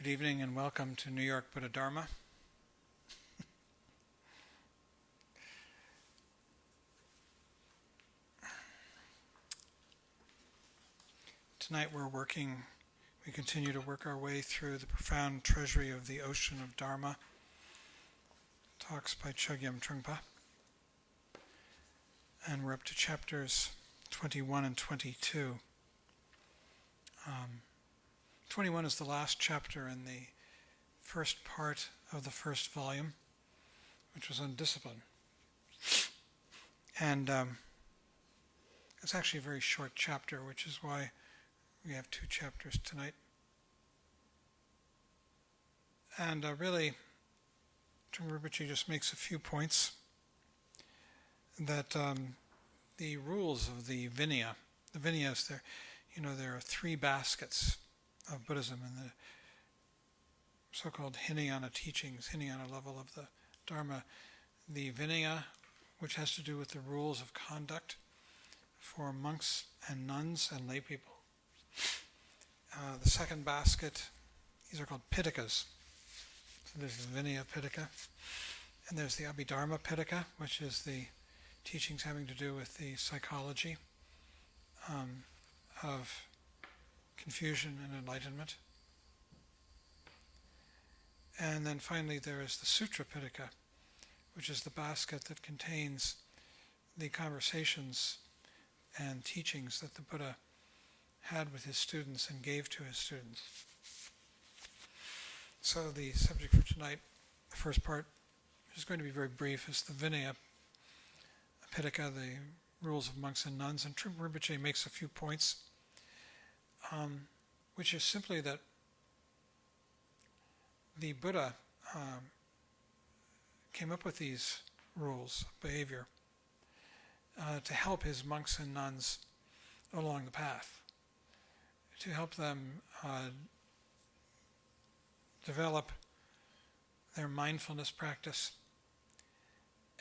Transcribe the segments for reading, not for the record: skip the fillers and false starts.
Good evening and welcome to New York Buddha Dharma. Tonight we continue to work our way through the profound treasury of the ocean of Dharma, talks by Chogyam Trungpa. And we're up to chapters 21 and 22. 21 is the last chapter in the first part of the first volume, which was on discipline. And it's actually a very short chapter, which is why we have two chapters tonight. And really, Trungpa Rinpoche just makes a few points that the rules of the Vinaya, there are three baskets of Buddhism in the so-called Hinayana teachings, Hinayana level of the Dharma. The Vinaya, which has to do with the rules of conduct for monks and nuns and lay people. The second basket, these are called Pitakas. So there's the Vinaya Pitaka, and there's the Abhidharma Pitaka, which is the teachings having to do with the psychology of confusion and enlightenment. And then finally there is the Sutra Pitaka, which is the basket that contains the conversations and teachings that the Buddha had with his students and gave to his students. So the subject for tonight, the first part, which is going to be very brief, is the Vinaya Pitaka, the rules of monks and nuns. And Trungpa Rinpoche makes a few points, which is simply that the Buddha came up with these rules of behavior to help his monks and nuns along the path, to help them develop their mindfulness practice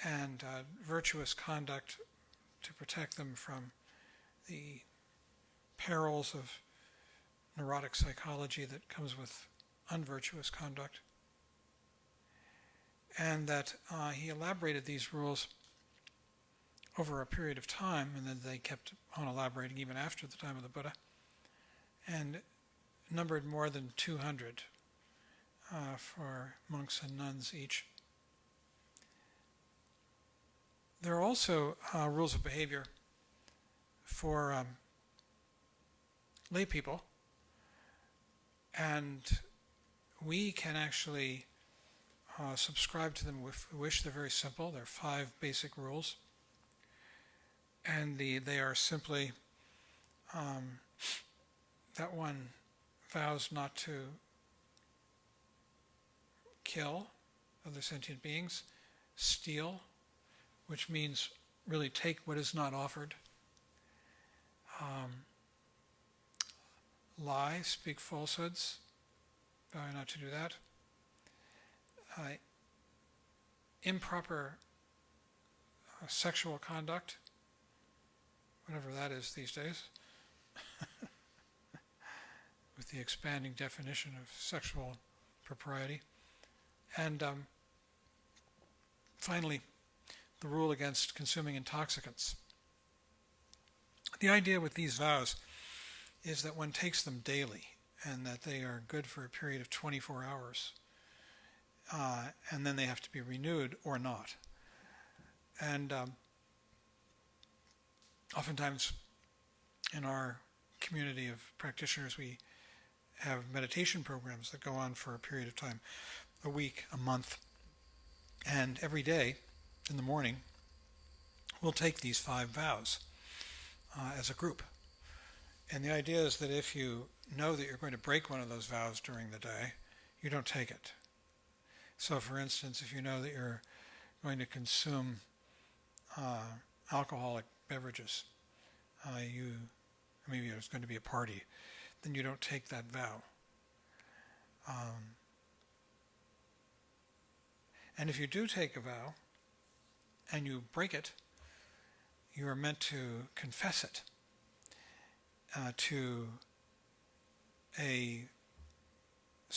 and virtuous conduct to protect them from the perils of neurotic psychology that comes with unvirtuous conduct. And that he elaborated these rules over a period of time, and then they kept on elaborating even after the time of the Buddha, and numbered more than 200 for monks and nuns each. There are also rules of behavior for lay people, and we can actually subscribe to them if we wish. They're very simple. There are 5 basic rules, and they are simply that one vows not to kill other sentient beings, steal, which means really take what is not offered, lie, speak falsehoods, vow not to do that, improper sexual conduct, whatever that is these days, with the expanding definition of sexual propriety, and finally, the rule against consuming intoxicants. The idea with these vows is that one takes them daily and that they are good for a period of 24 hours. And then they have to be renewed or not. And oftentimes in our community of practitioners, we have meditation programs that go on for a period of time, a week, a month. And every day in the morning, we'll take these 5 vows as a group. And the idea is that if you know that you're going to break one of those vows during the day, you don't take it. So for instance, if you know that you're going to consume alcoholic beverages, maybe there's going to be a party, then you don't take that vow. And if you do take a vow and you break it, you are meant to confess it to a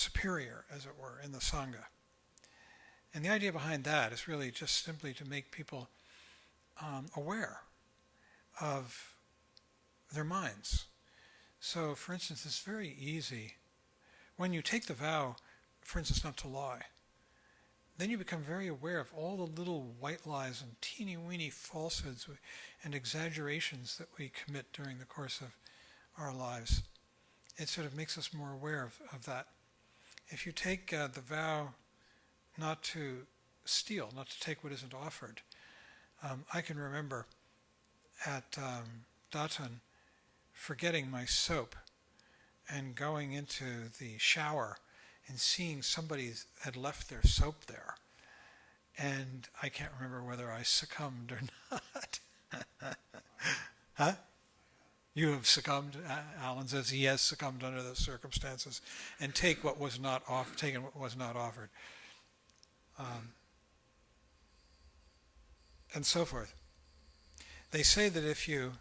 superior, as it were, in the Sangha. And the idea behind that is really just simply to make people aware of their minds. So, for instance, it's very easy. When you take the vow, for instance, not to lie, then you become very aware of all the little white lies and teeny-weeny falsehoods and exaggerations that we commit during the course of our lives. It sort of makes us more aware of that. If you take the vow not to steal, not to take what isn't offered, I can remember at Datan forgetting my soap and going into the shower and seeing somebody had left their soap there. And I can't remember whether I succumbed or not. Huh? You have succumbed? Alan says he has succumbed under those circumstances and taken what was not offered. And so forth. They say that if you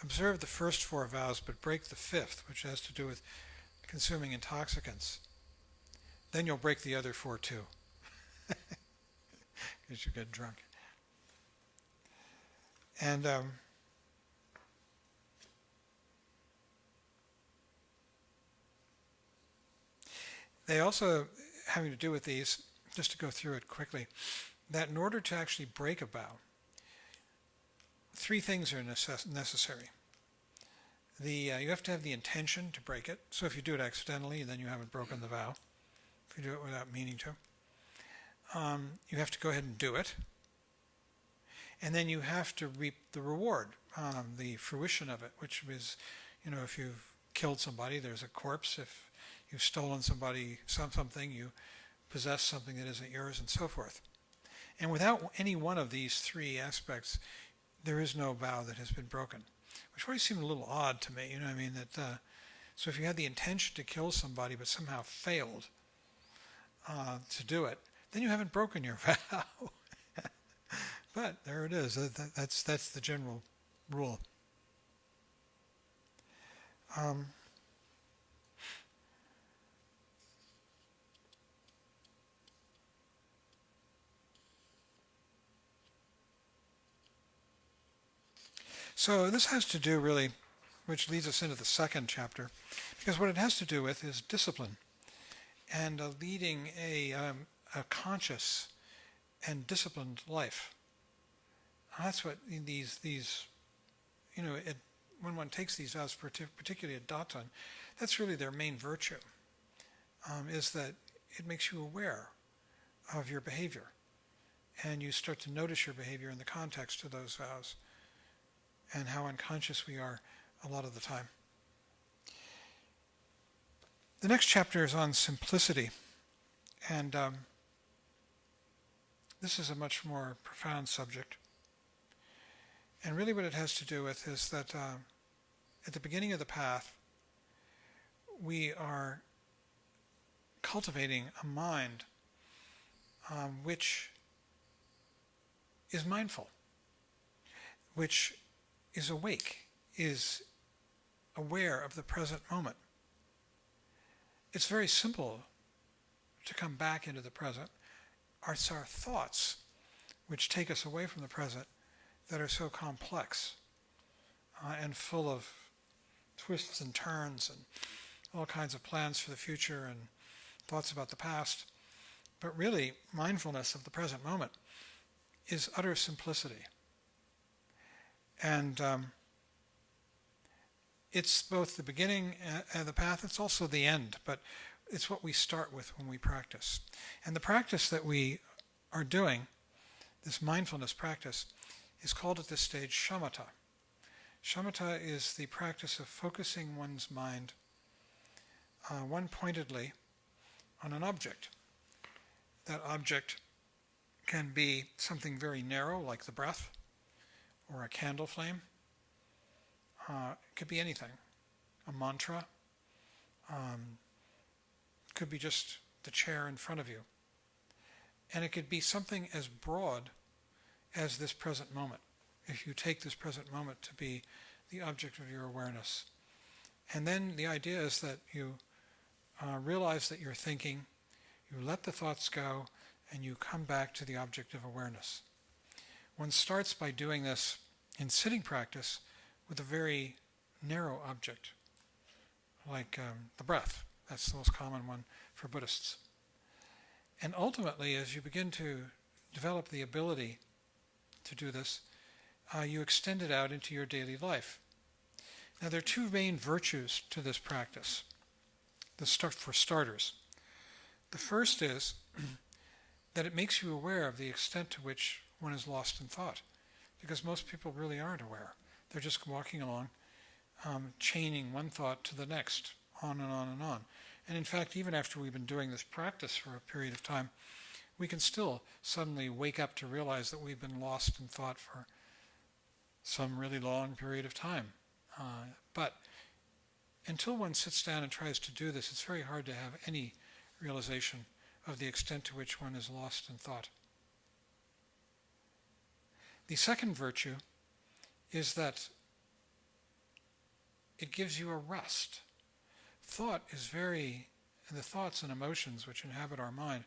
observe the first 4 vows but break the 5th, which has to do with consuming intoxicants, then you'll break the other 4 too. Because you get drunk. And they also, having to do with these, just to go through it quickly, that in order to actually break a vow, 3 things are necessary. You have to have the intention to break it. So if you do it accidentally, then you haven't broken the vow. If you do it without meaning to. You have to go ahead and do it. And then you have to reap the reward, the fruition of it, which is, if you've killed somebody, there's a corpse. If you've stolen something, you possess something that isn't yours, and so forth. And without any one of these 3 aspects, there is no vow that has been broken, which always seemed a little odd to me. So if you had the intention to kill somebody but somehow failed to do it, then you haven't broken your vow. But there it is. That's the general rule. So this has to do really, which leads us into the 2nd chapter, because what it has to do with is discipline and leading a conscious and disciplined life. That's what these when one takes these vows, particularly at Datan, that's really their main virtue, is that it makes you aware of your behavior, and you start to notice your behavior in the context of those vows and how unconscious we are a lot of the time. The next chapter is on simplicity, and this is a much more profound subject. And really what it has to do with is that at the beginning of the path, we are cultivating a mind which is mindful, which is awake, is aware of the present moment. It's very simple to come back into the present. It's our thoughts which take us away from the present that are so complex and full of twists and turns and all kinds of plans for the future and thoughts about the past. But really, mindfulness of the present moment is utter simplicity. And it's both the beginning of the path, it's also the end, but it's what we start with when we practice. And the practice that we are doing, this mindfulness practice, is called at this stage shamatha. Shamatha is the practice of focusing one's mind one-pointedly on an object. That object can be something very narrow, like the breath, or a candle flame. It could be anything. A mantra. Could be just the chair in front of you. And it could be something as broad as this present moment, if you take this present moment to be the object of your awareness. And then the idea is that you realize that you're thinking, you let the thoughts go, and you come back to the object of awareness. One starts by doing this in sitting practice with a very narrow object, like the breath. That's the most common one for Buddhists. And ultimately, as you begin to develop the ability to do this, you extend it out into your daily life. Now, there are two main virtues to this practice, for starters. The first is that it makes you aware of the extent to which one is lost in thought, because most people really aren't aware. They're just walking along, chaining one thought to the next, on and on and on. And in fact, even after we've been doing this practice for a period of time, we can still suddenly wake up to realize that we've been lost in thought for some really long period of time. But until one sits down and tries to do this, it's very hard to have any realization of the extent to which one is lost in thought. The second virtue is that it gives you a rest. The thoughts and emotions which inhabit our mind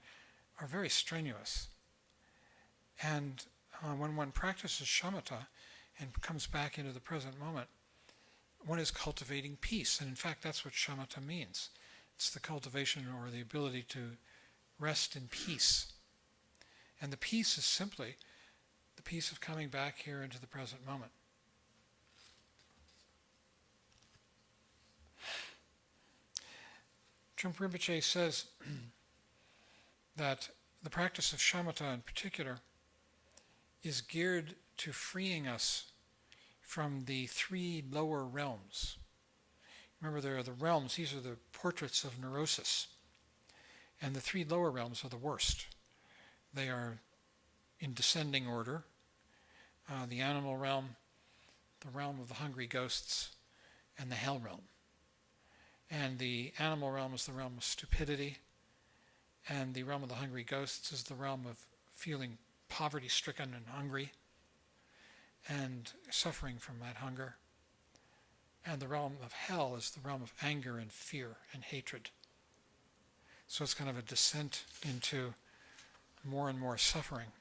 are very strenuous. And when one practices shamatha and comes back into the present moment, one is cultivating peace. And in fact, that's what shamatha means. It's the cultivation or the ability to rest in peace. And the peace is simply the peace of coming back here into the present moment. Trungpa Rinpoche says that the practice of shamatha in particular is geared to freeing us from the three lower realms. Remember, there are the realms, these are the portraits of neurosis. And the three lower realms are the worst. They are in descending order. The animal realm, the realm of the hungry ghosts, and the hell realm. And the animal realm is the realm of stupidity, and the realm of the hungry ghosts is the realm of feeling poverty-stricken and hungry, and suffering from that hunger. And the realm of hell is the realm of anger and fear and hatred. So it's kind of a descent into more and more suffering.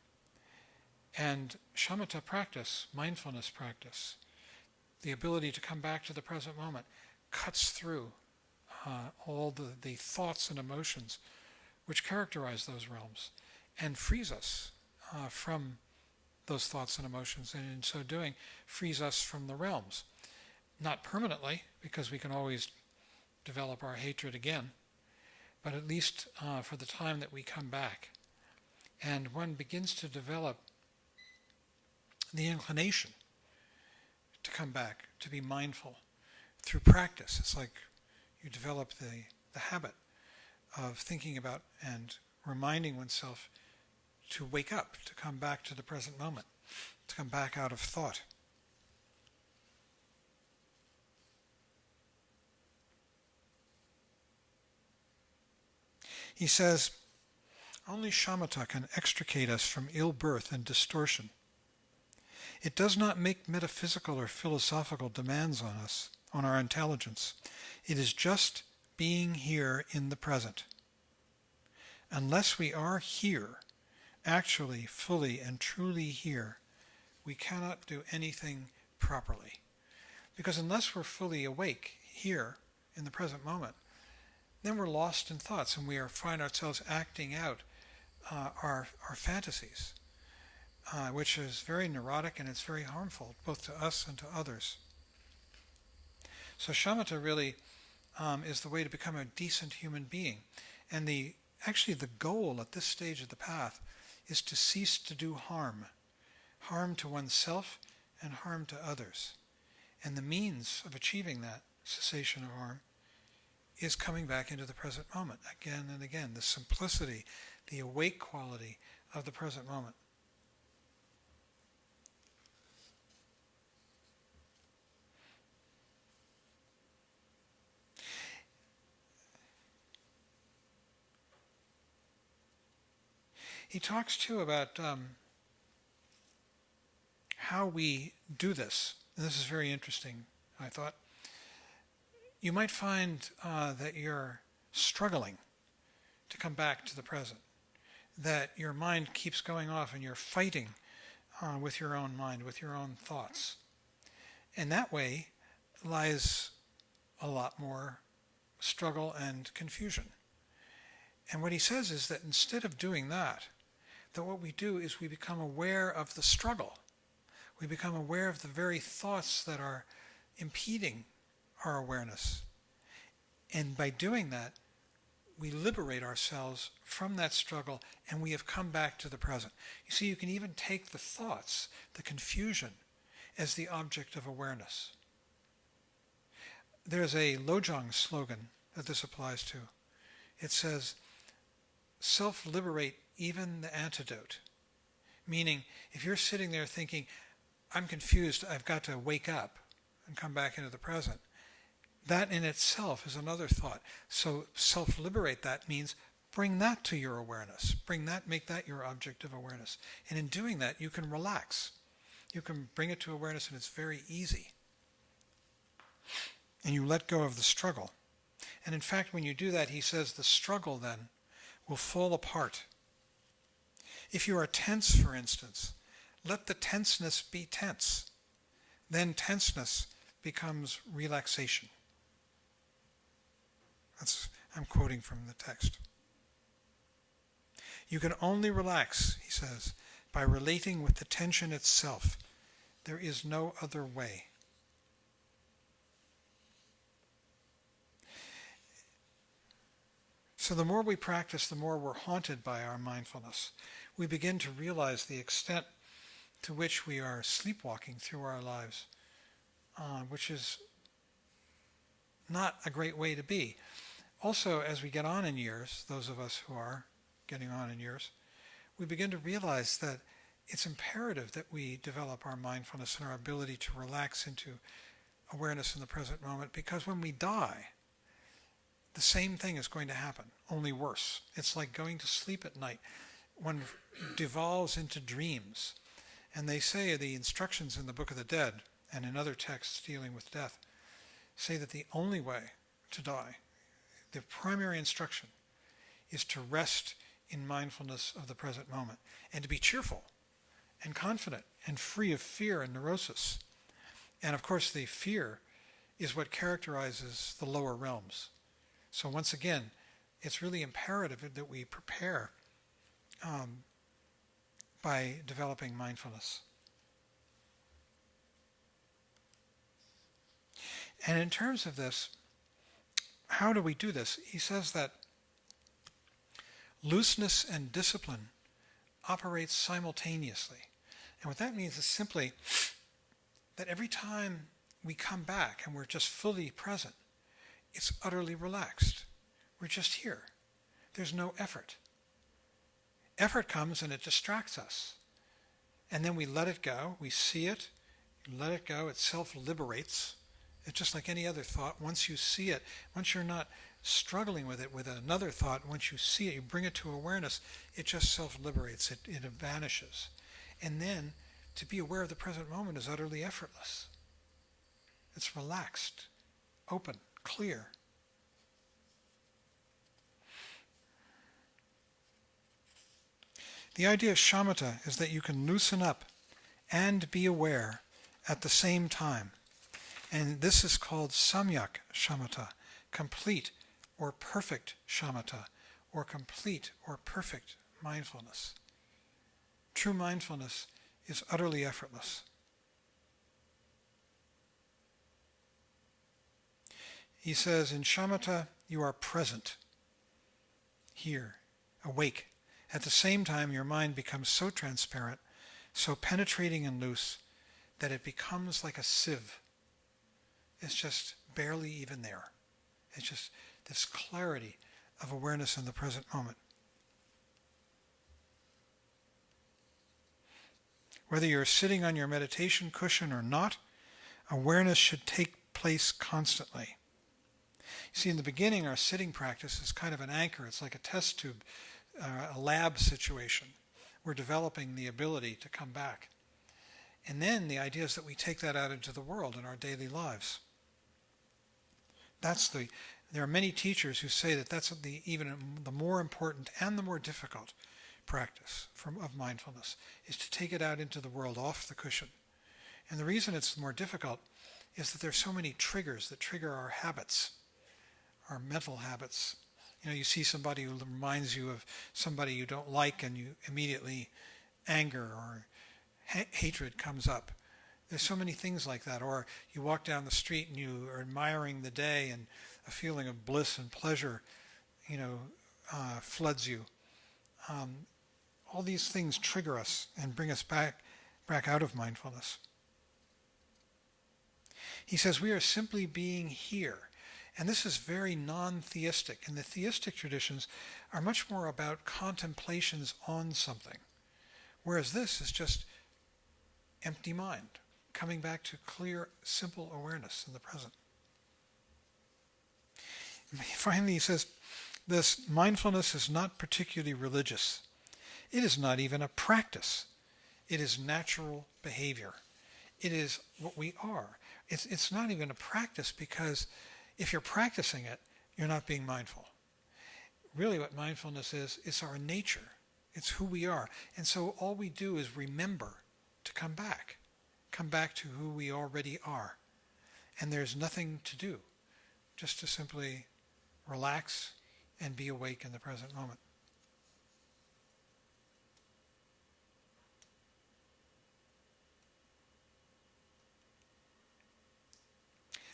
And shamatha practice, mindfulness practice, the ability to come back to the present moment, cuts through all the thoughts and emotions which characterize those realms and frees us from those thoughts and emotions, and in so doing frees us from the realms. Not permanently, because we can always develop our hatred again, but at least for the time that we come back. And one begins to develop the inclination to come back, to be mindful through practice. It's like you develop the habit of thinking about and reminding oneself to wake up, to come back to the present moment, to come back out of thought. He says, only shamatha can extricate us from ill birth and distortion. It does not make metaphysical or philosophical demands on us, on our intelligence. It is just being here in the present. Unless we are here, actually, fully and truly here, we cannot do anything properly. Because unless we're fully awake here in the present moment, then we're lost in thoughts and we find ourselves acting out our fantasies, which is very neurotic and it's very harmful both to us and to others. So shamatha really is the way to become a decent human being. And actually the goal at this stage of the path is to cease to do harm to oneself and harm to others. And the means of achieving that cessation of harm is coming back into the present moment again and again, the simplicity, the awake quality of the present moment. He talks too about how we do this. And this is very interesting, I thought. You might find that you're struggling to come back to the present, that your mind keeps going off and you're fighting with your own mind, with your own thoughts. And that way lies a lot more struggle and confusion. And what he says is that instead of doing that what we do is we become aware of the struggle. We become aware of the very thoughts that are impeding our awareness. And by doing that, we liberate ourselves from that struggle and we have come back to the present. You see, you can even take the thoughts, the confusion, as the object of awareness. There's a Lojong slogan that this applies to. It says, self-liberate even the antidote. Meaning, if you're sitting there thinking, I'm confused, I've got to wake up and come back into the present, that in itself is another thought. So self-liberate that means bring that to your awareness. Make that your object of awareness. And in doing that, you can relax. You can bring it to awareness and it's very easy. And you let go of the struggle. And in fact, when you do that, he says the struggle then will fall apart. If you are tense, for instance, let the tenseness be tense. Then tenseness becomes relaxation. I'm quoting from the text. You can only relax, he says, by relating with the tension itself. There is no other way. So the more we practice, the more we're haunted by our mindfulness. We begin to realize the extent to which we are sleepwalking through our lives, which is not a great way to be. Also, as we get on in years, those of us who are getting on in years, we begin to realize that it's imperative that we develop our mindfulness and our ability to relax into awareness in the present moment, because when we die, the same thing is going to happen, only worse. It's like going to sleep at night. One devolves into dreams. And they say the instructions in the Book of the Dead and in other texts dealing with death say that the only way to die, the primary instruction, is to rest in mindfulness of the present moment and to be cheerful and confident and free of fear and neurosis. And of course, the fear is what characterizes the lower realms. So once again, it's really imperative that we prepare by developing mindfulness. And in terms of this, how do we do this? He says that looseness and discipline operate simultaneously. And what that means is simply that every time we come back and we're just fully present, it's utterly relaxed. We're just here. There's no effort. Effort comes and it distracts us. And then we let it go. We see it. Let it go. It self-liberates. It's just like any other thought. Once you see it, once you're not struggling with it with another thought, once you see it, you bring it to awareness, it just self-liberates. It vanishes. And then to be aware of the present moment is utterly effortless. It's relaxed, open, clear. The idea of shamatha is that you can loosen up and be aware at the same time. And this is called samyak shamatha, complete or perfect shamatha, or complete or perfect mindfulness. True mindfulness is utterly effortless. He says, in shamatha, you are present, here, awake. At the same time, your mind becomes so transparent, so penetrating and loose, that it becomes like a sieve. It's just barely even there. It's just this clarity of awareness in the present moment. Whether you're sitting on your meditation cushion or not, awareness should take place constantly. You see, in the beginning, our sitting practice is kind of an anchor. It's like a test tube, a lab situation. We're developing the ability to come back. And then the idea is that we take that out into the world in our daily lives. That's the There are many teachers who say that that's even the more important and the more difficult practice of mindfulness, is to take it out into the world off the cushion. And the reason it's more difficult is that there's so many triggers that trigger our habits, our mental habits. You see somebody who reminds you of somebody you don't like, and you immediately anger or hatred comes up. There's so many things like that. Or you walk down the street and you are admiring the day, and a feeling of bliss and pleasure, floods you. All these things trigger us and bring us back out of mindfulness. He says we are simply being here. And this is very non-theistic. And the theistic traditions are much more about contemplations on something. Whereas this is just empty mind, coming back to clear, simple awareness in the present. Finally, he says, this mindfulness is not particularly religious. It is not even a practice. It is natural behavior. It is what we are. It's not even a practice, because if you're practicing it, you're not being mindful. Really what mindfulness is, it's our nature. It's who we are. And so all we do is remember to come back to who we already are. And there's nothing to do, just to simply relax and be awake in the present moment.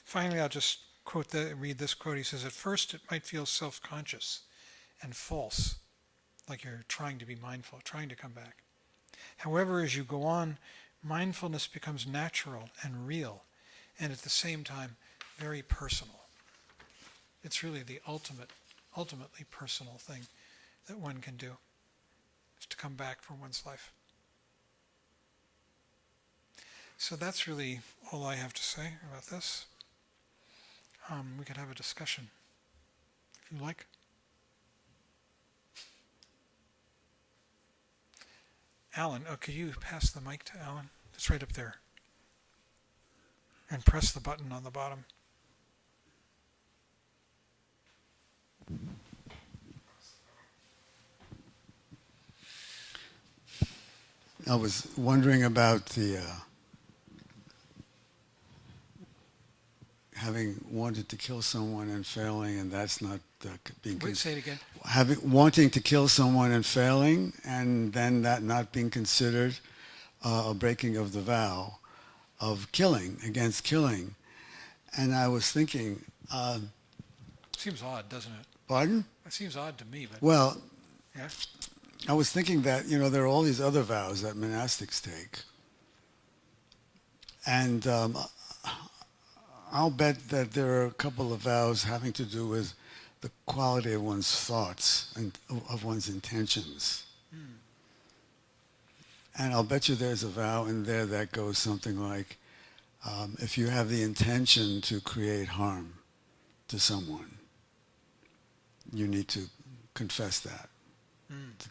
Finally, I'll just read this quote. He says, at first it might feel self-conscious and false, like you're trying to be mindful, trying to come back. However, as you go on, mindfulness becomes natural and real, and at the same time, very personal. It's really the ultimately personal thing that one can do, is to come back from one's life. So that's really all I have to say about this. We could have a discussion, if you like. Alan, could you pass the mic to Alan? It's right up there. And press the button on the bottom. I was wondering about the having wanted to kill someone and failing, and that's not being... Wait, say it again. Wanting to kill someone and failing, and then that not being considered a breaking of the vow of killing, against killing. And I was thinking... seems odd, doesn't it? Pardon? It seems odd to me, but... Well, yeah? I was thinking that, there are all these other vows that monastics take. And I'll bet that there are a couple of vows having to do with the quality of one's thoughts and of one's intentions. And I'll bet you there's a vow in there that goes something like, if you have the intention to create harm to someone, you need to confess that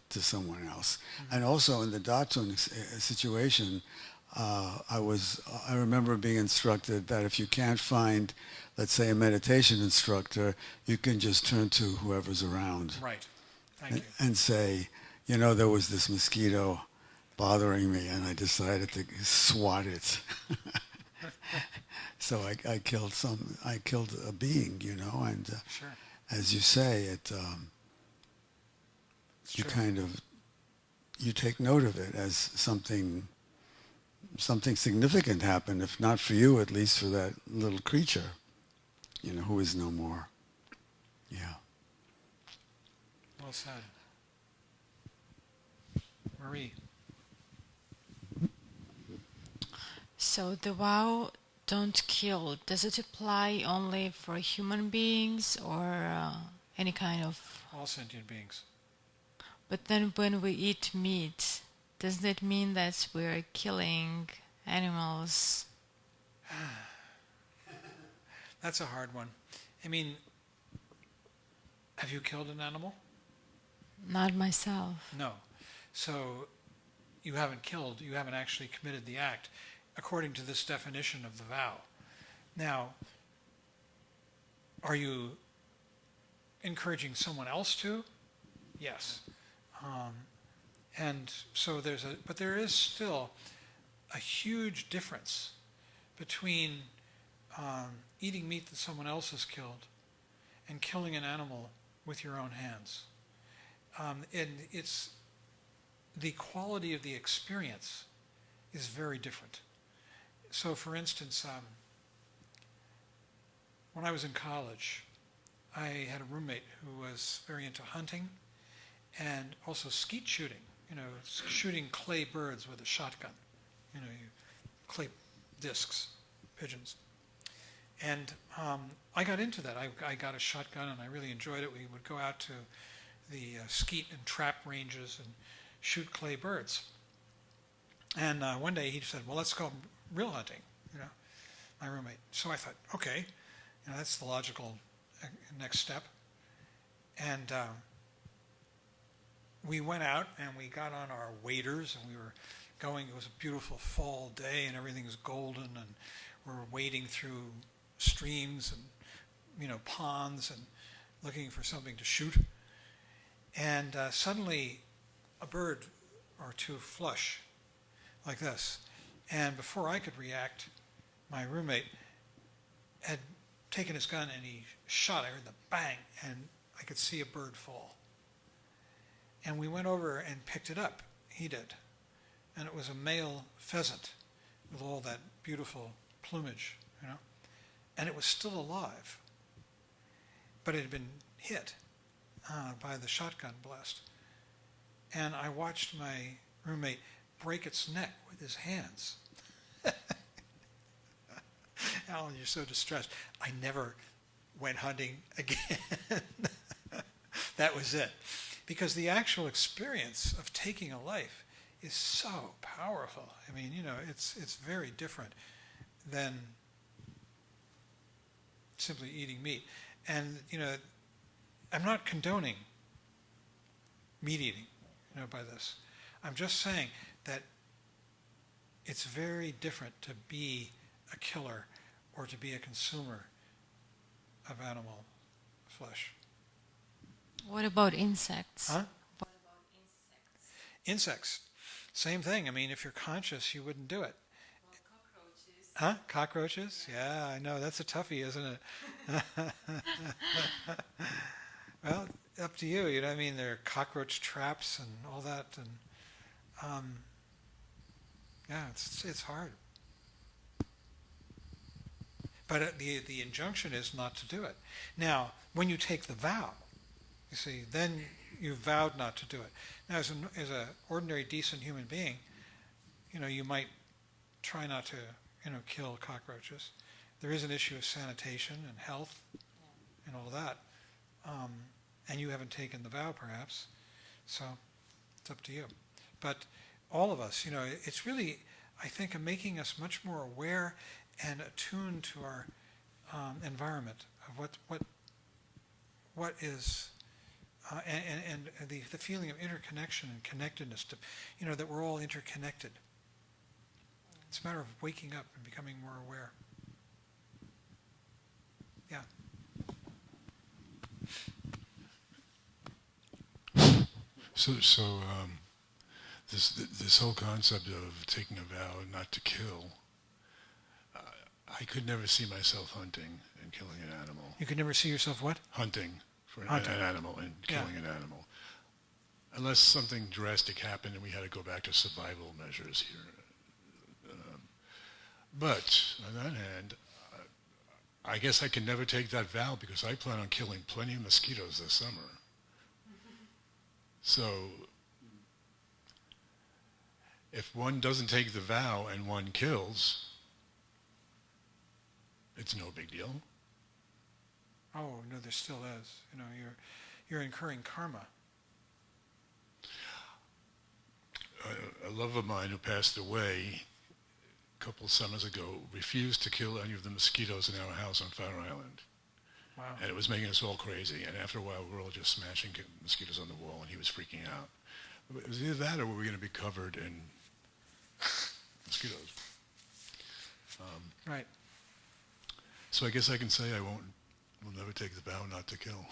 to someone else. And also in the Datsun situation, I remember being instructed that if you can't find, let's say, a meditation instructor, you can just turn to whoever's around. Right. Thank you. And say, there was this mosquito bothering me, and I decided to swat it. So I killed a being, and sure. As you say, you take note of it as something significant happened, if not for you, at least for that little creature, who is no more. Yeah. Well said. Marie. So the vow, don't kill, does it apply only for human beings or any kind of... All sentient beings. But then when we eat meat, does that mean that we're killing animals? That's a hard one. I mean, have you killed an animal? Not myself. No. So you haven't actually committed the act according to this definition of the vow. Now, are you encouraging someone else to, yes. And so but there is still a huge difference between eating meat that someone else has killed and killing an animal with your own hands. And it's the quality of the experience is very different. So, for instance, when I was in college, I had a roommate who was very into hunting and also skeet shooting. Shooting clay birds with a shotgun. Clay discs, pigeons. And I got into that. I got a shotgun and I really enjoyed it. We would go out to the skeet and trap ranges and shoot clay birds. And one day he said, well, let's go real hunting, my roommate. So I thought, okay, that's the logical next step. And we went out and we got on our waders and we were going. It was a beautiful fall day and everything was golden and we're wading through streams and ponds and looking for something to shoot. And suddenly a bird or two flush like this. And before I could react, my roommate had taken his gun and he shot. I heard the bang and I could see a bird fall. And we went over and picked it up. He did. And it was a male pheasant with all that beautiful plumage, And it was still alive. But it had been hit by the shotgun blast. And I watched my roommate break its neck with his hands. Alan, you're so distressed. I never went hunting again. That was it. Because the actual experience of taking a life is so powerful. I mean, it's very different than simply eating meat. And, I'm not condoning meat eating, by this. I'm just saying that it's very different to be a killer or to be a consumer of animal flesh. What about insects? Huh? What about insects? Insects. Same thing. I mean, if you're conscious, you wouldn't do it. Well, cockroaches. Huh? Cockroaches? Yeah, I know. That's a toughie, isn't it? Well, up to you. I mean, there are cockroach traps and all that. And yeah, it's hard. But the injunction is not to do it. Now, when you take the vow, you see, then you've vowed not to do it. Now, as an ordinary, decent human being, you might try not to, kill cockroaches. There is an issue of sanitation and health and all that. And you haven't taken the vow, perhaps. So it's up to you. But all of us, it's really, I think, making us much more aware and attuned to our environment of what is, and the feeling of interconnection and connectedness to, that we're all interconnected. It's a matter of waking up and becoming more aware. Yeah. So this whole concept of taking a vow not to kill, I could never see myself hunting and killing an animal. You could never see yourself what? Hunting for an Hunting. animal and killing an animal. Unless something drastic happened and we had to go back to survival measures here. But on that hand, I guess I can never take that vow because I plan on killing plenty of mosquitoes this summer. So if one doesn't take the vow and one kills, it's no big deal. Oh no, there still is. You're incurring karma. A love of mine who passed away a couple of summers ago refused to kill any of the mosquitoes in our house on Fire Island. Wow. And it was making us all crazy. And after a while, we were all just smashing mosquitoes on the wall, and he was freaking out. It was either that or we were going to be covered in mosquitoes. Right. So I guess I can say will never take the vow not to kill.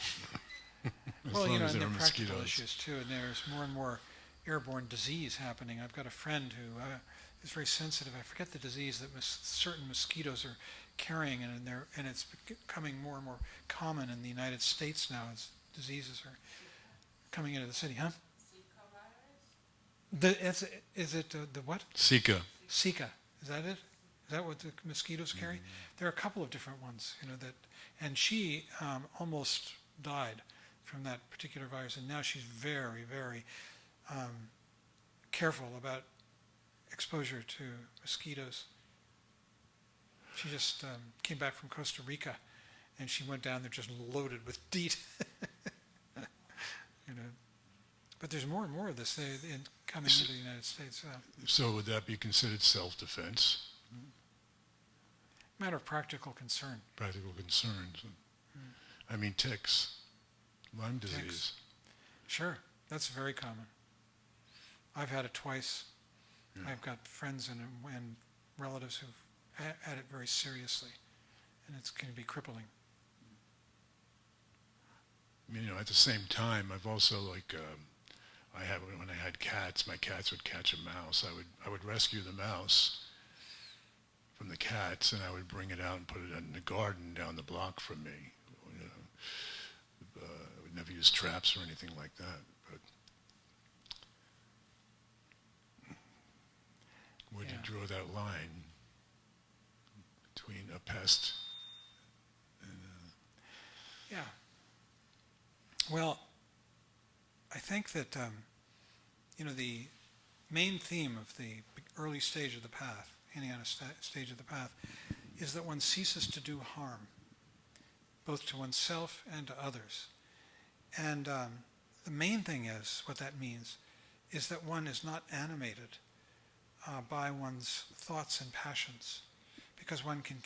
as Well, long as and there there are are practical mosquitoes. issues too, and there's more and more airborne disease happening. I've got a friend who is very sensitive. I forget the disease that certain mosquitoes are carrying, and it's becoming more and more common in the United States now as diseases are coming into the city, huh? Is it the what? Zika. Zika. Is that it? Is that what the mosquitoes carry? There are a couple of different ones, and she almost died from that particular virus, and now she's very, very careful about exposure to mosquitoes. She just came back from Costa Rica, and she went down there just loaded with DEET. But there's more and more of this coming into the United States. So would that be considered self-defense? Matter of practical concern. Practical concerns. I mean, ticks, Lyme disease. Ticks. Sure, that's very common. I've had it twice. Yeah. I've got friends and relatives who've had it very seriously, and it can be crippling. At the same time, I've also when I had cats, my cats would catch a mouse. I would rescue the mouse from the cats, and I would bring it out and put it in the garden down the block from me. I would never use traps or anything like that. But where do you draw that line between a pest and Yeah. Well, I think that the main theme of the early stage of the path, Hinayana stage of the path, is that one ceases to do harm, both to oneself and to others. And the main thing is, what that means, is that one is not animated by one's thoughts and passions, because one can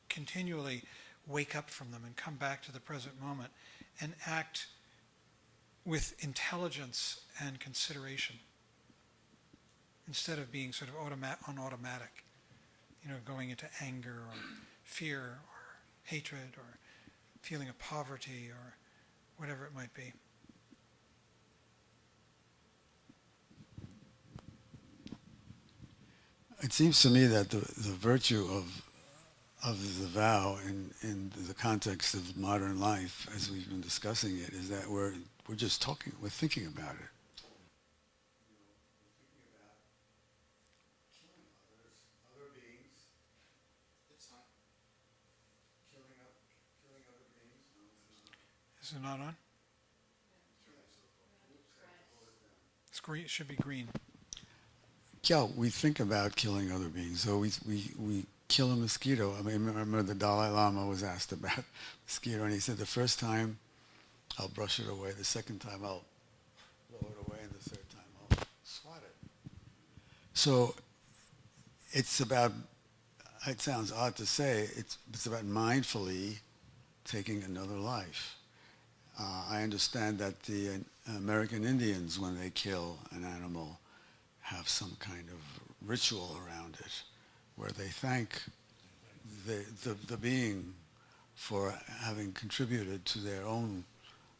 continually wake up from them and come back to the present moment and act with intelligence and consideration, instead of being sort of on automatic, going into anger or fear or hatred or feeling of poverty or whatever it might be. It seems to me that the virtue of the vow in the context of modern life, as we've been discussing it, is that we're just talking, we're thinking about it. Other beings. It's not killing other beings. Is it not on? It's green. It should be green. Yeah, we think about killing other beings. So we kill a mosquito. I remember the Dalai Lama was asked about mosquito, and he said, the first time I'll brush it away, the second time I'll blow it away, and the third time I'll swat it. So it's about, it sounds odd to say, it's about mindfully taking another life. I understand that the American Indians, when they kill an animal, have some kind of ritual around it, where they thank the being for having contributed to their own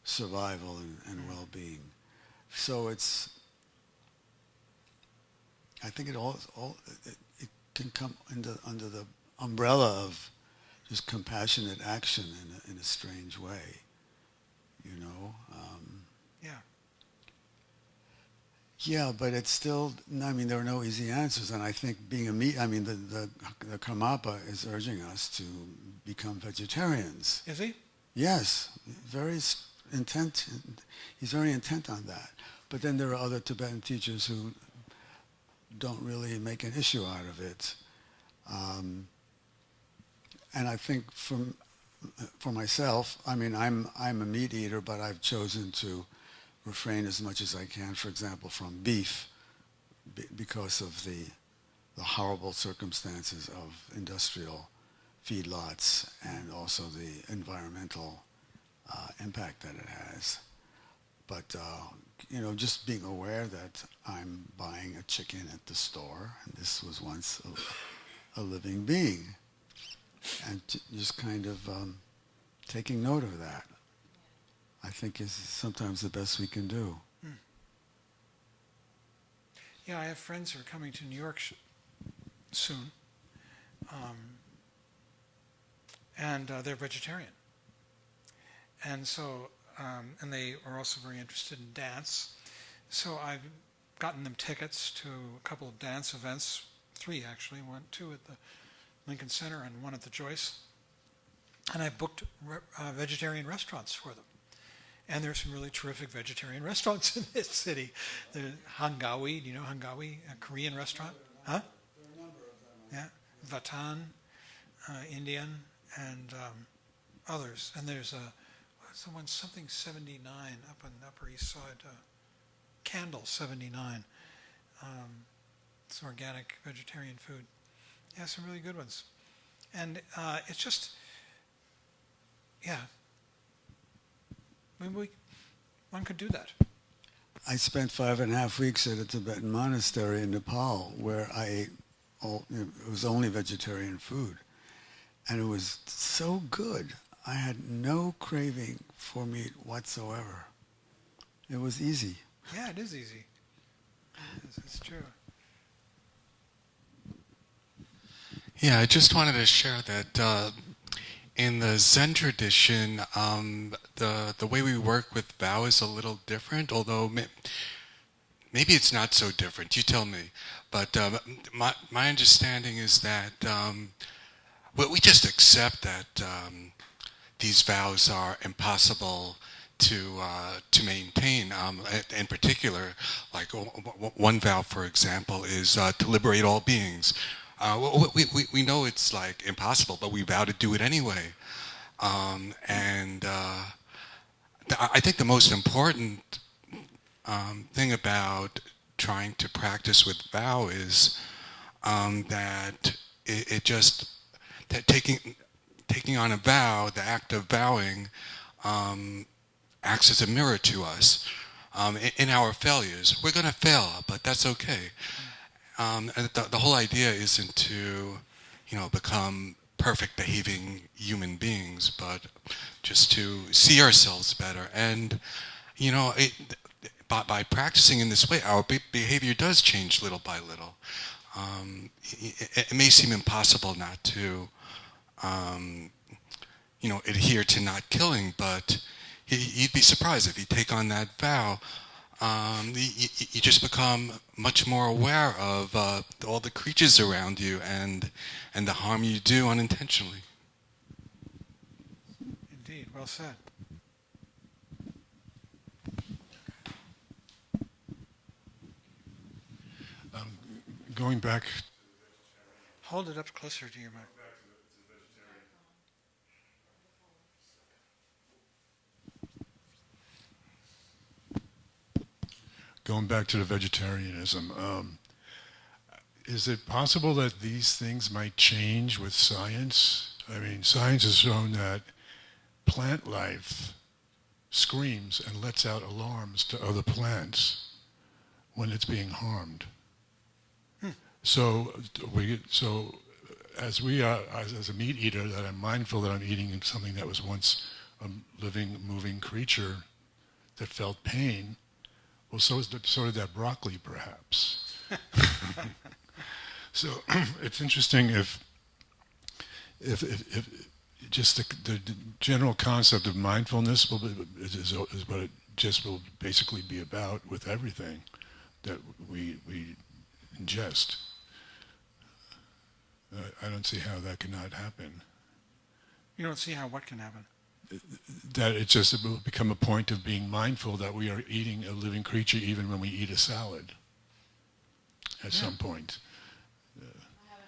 survival and well-being. So I think it can come under the umbrella of just compassionate action in a strange way, Yeah. Yeah, but it's still, there are no easy answers, and I think being the Karmapa is urging us to become vegetarians. Is he? Yes, very intent. He's very intent on that. But then there are other Tibetan teachers who don't really make an issue out of it. And I think for myself, I'm a meat eater, but I've chosen to refrain as much as I can, for example, from beef, because of the horrible circumstances of industrial feedlots and also the environmental impact that it has. But just being aware that I'm buying a chicken at the store, and this was once a living being, and just kind of taking note of that. I think is sometimes the best we can do. Yeah, I have friends who are coming to New York soon, and they're vegetarian. And so, and they are also very interested in dance. So I've gotten them tickets to a couple of dance events, 3 actually, 2 at the Lincoln Center and 1 at the Joyce. And I booked vegetarian restaurants for them. And there's some really terrific vegetarian restaurants in this city. The Hangawi, do you know Hangawi, a Korean restaurant? Huh? Yeah, Vatan, Indian, and others. And there's what's the one, something 79 up on the Upper East Side, Candle 79. It's organic vegetarian food. Yeah, some really good ones. And it's just, yeah, maybe one could do that. I spent 5.5 weeks at a Tibetan monastery in Nepal where I ate it was only vegetarian food. And it was so good. I had no craving for meat whatsoever. It was easy. Yeah, it is easy. It's true. Yeah, I just wanted to share that in the Zen tradition, the way we work with vow is a little different, although maybe it's not so different. You tell me. But my understanding is that we just accept that these vows are impossible to maintain. In particular, like one vow, for example, is to liberate all beings. We know it's like impossible, but we vow to do it anyway. I think the most important thing about trying to practice with vow is that it just that taking on a vow, the act of vowing, acts as a mirror to us in our failures. We're going to fail, but that's okay. And the whole idea isn't to, become perfect behaving human beings, but just to see ourselves better. And, by practicing in this way, our behavior does change little by little. It may seem impossible not to, adhere to not killing, but you'd be surprised if you take on that vow. You just become much more aware of all the creatures around you and the harm you do unintentionally. Indeed, well said. Going back. Hold it up closer to your mic. Going back to the vegetarianism, is it possible that these things might change with science? I mean, science has shown that plant life screams and lets out alarms to other plants when it's being harmed. So as a meat eater, that I'm mindful that I'm eating something that was once a living, moving creature that felt pain. Well, so did that broccoli, perhaps. So it's interesting if just the general concept of mindfulness is what it just will basically be about with everything that we ingest. I don't see how that cannot happen. You don't see how what can happen? That it will become a point of being mindful that we are eating a living creature even when we eat a salad at some point. I have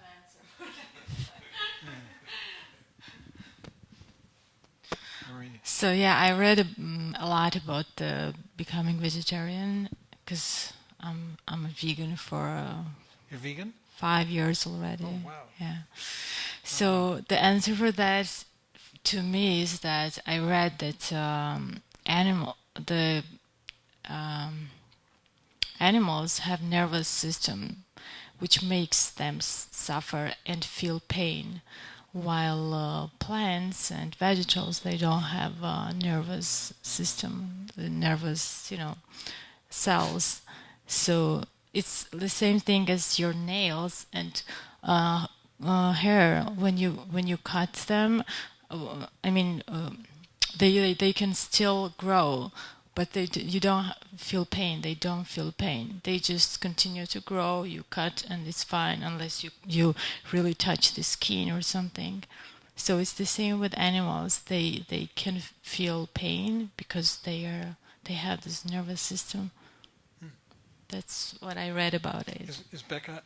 an answer. So yeah, I read a lot about becoming vegetarian because I'm a vegan for You're vegan? 5 years already. Oh, wow. Yeah. So the answer for that to me is that I read that animals have nervous system which makes them suffer and feel pain, while plants and vegetables, they don't have a nervous system, the nervous, cells. So it's the same thing as your nails and hair. When you cut them, they can still grow, but you don't feel pain. They don't feel pain. They just continue to grow. You cut and it's fine unless you really touch the skin or something. So it's the same with animals. They can feel pain because they have this nervous system. That's what I read about it. Is Becca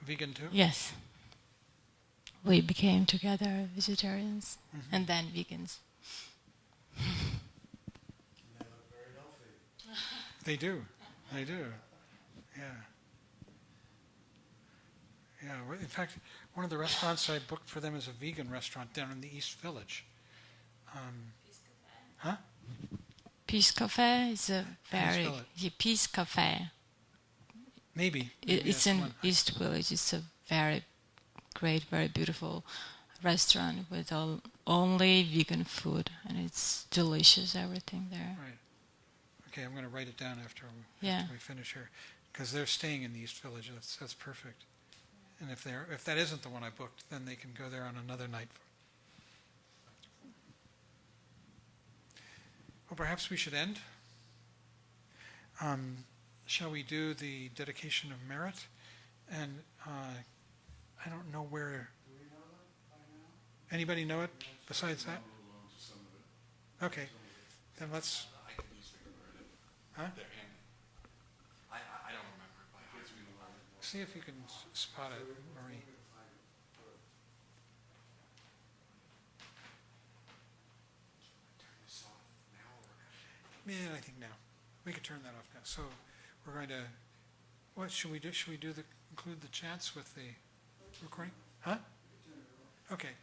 vegan too? Yes. We became together vegetarians and then vegans. They do. Yeah. Yeah. In fact, one of the restaurants I booked for them is a vegan restaurant down in the East Village. Peace Cafe is a very Peace Cafe. Maybe it's in East Village. It's a very great, very beautiful restaurant with only vegan food, and it's delicious. Everything there. Right. Okay, I'm going to write it down after we finish here, because they're staying in the East Village. That's perfect. And if that isn't the one I booked, then they can go there on another night. Well, perhaps we should end. Shall we do the dedication of merit? And I don't know where. Do we know that by now? Anybody know it besides that? Okay, then let's. Huh? I don't remember it by heart. See if you can spot it, Marie. Yeah, I think now. We could turn that off now. So we're going to. What should we do? Should we include the chants with the recording? Huh? Okay.